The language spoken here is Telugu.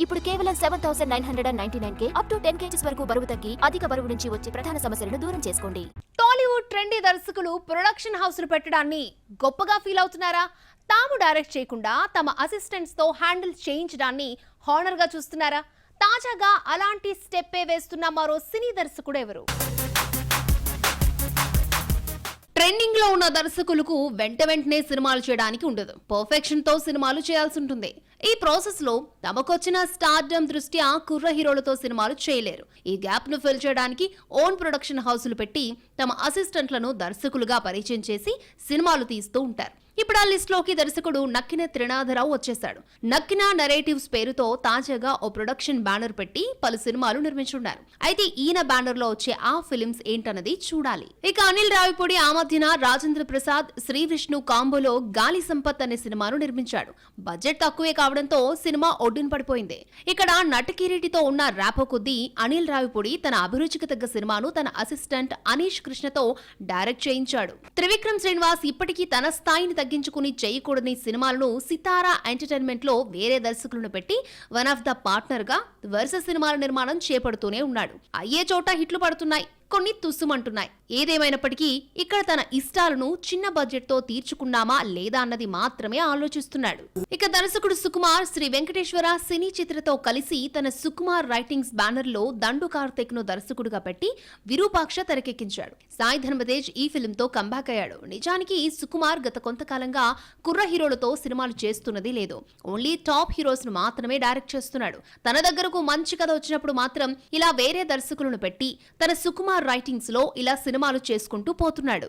ఇప్పుడు కేవలం 7,999 అప్ టు 10 kgs వరకు బరువు తగ్గి అధిక బరువు నుంచి వచ్చే ప్రధాన సమస్యలను దూరం చేసుకోండి. టాలీవుడ్ ట్రెండీ దర్శకులు ప్రొడక్షన్ హౌస్లు పెట్టడాన్ని గొప్పగా ఫీల్ అవుతున్నారా? తాము డైరెక్ట్ చేయకుండా తమ అసిస్టెంట్స్ తో హ్యాండిల్ చేయించడాన్ని హానర్ గా చూస్తున్నారా? తాజాగా అలాంటి స్టెప్పే వేస్తున్న మరో సినీ దర్శకుడు ఎవరు? ట్రెండింగ్ లో ఉన్న దర్శకులకు వెంటనే సినిమాలు చేయడానికి ఉండదు. పర్ఫెక్షన్ తో సినిమాలు చేయాల్సి ఉంటుంది. ఈ ప్రాసెస్ లో తమకొచ్చిన స్టార్డమ్ దృష్ట్యా కుర్ర హీరోలతో సినిమాలు చేయలేరు. ఈ గ్యాప్ ను ఫిల్ చేయడానికి ఓన్ ప్రొడక్షన్ హౌస్లు పెట్టి తమ అసిస్టెంట్లను దర్శకులుగా పరిచయం చేసి సినిమాలు తీస్తూ ఉంటారు. ఇప్పుడు ఆ లిస్ట్ లోకి దర్శకుడు నక్కిన త్రినాథరావు వచ్చేశాడు. నక్కిన నరేటివ్స్ పేరుతో తాజాగా ఓ ప్రొడక్షన్ బ్యానర్ పెట్టి పలు సినిమాలు నిర్మించున్నారు. అయితే ఈయన బ్యానర్ లో వచ్చే ఆ ఫిల్మ్స్ ఏంటన్నది చూడాలి. ఇక అనిల్ రావిపూడి ఆ మధ్యన రాజేంద్ర ప్రసాద్, శ్రీ విష్ణు కాంబోలో గాలి సంపత్ అనే సినిమాను నిర్మించాడు. బడ్జెట్ తక్కువే కావడంతో సినిమా ఒడ్డున పడిపోయింది. ఇక్కడ నటకిరీటితో ఉన్న ర్యాపో కొద్దీ అనిల్ రావిపూడి తన అభిరుచికి తగ్గ సినిమాను తన అసిస్టెంట్ అనీష్ కృష్ణతో డైరెక్ట్ చేయించాడు. త్రివిక్రమ్ శ్రీనివాస్ ఇప్పటికీ తన స్థాయిని తగ్గించుకుని చేయకూడని సినిమాలను సితారా ఎంటర్టైన్మెంట్ లో వేరే దర్శకులను పెట్టి వన్ ఆఫ్ ద పార్ట్నర్ గా వరుస సినిమాల నిర్మాణం చేపడుతూనే ఉన్నాడు. అయ్యే చోట హిట్లు పడుతున్నాయి, కొన్ని తుస్సుమంటున్నాయి. ఏదేమైనప్పటికీ ఇక్కడ తన ఇష్టాలను చిన్న బడ్జెట్ తో తీర్చుకున్నామా లేదా అన్నది మాత్రమే ఆలోచిస్తున్నాడు. ఇక దర్శకుడు సుకుమార్ శ్రీ వెంకటేశ్వర సినీ చిత్రతో కలిసి తన సుకుమార్ రైటింగ్స్ బ్యానర్ లో దండు కార్తిక్ ను దర్శకుడుగా పెట్టి విరూపాక్ష తెరకెక్కించాడు. సాయి ధర్మతేజ్ ఈ ఫిల్మ్ తో కంబ్యాక్ అయ్యాడు. నిజానికి సుకుమార్ గత కొంతకాలంగా కుర్ర హీరోలతో సినిమాలు చేస్తున్నది లేదు. ఓన్లీ టాప్ హీరోస్ ను మాత్రమే డైరెక్ట్ చేస్తున్నాడు. తన దగ్గరకు మంచి కథ వచ్చినప్పుడు మాత్రం ఇలా వేరే దర్శకులను పెట్టి తన సుకుమార్ రైటింగ్స్ లో ఇలా సినిమాలు చేసుకుంటూ పోతున్నాడు.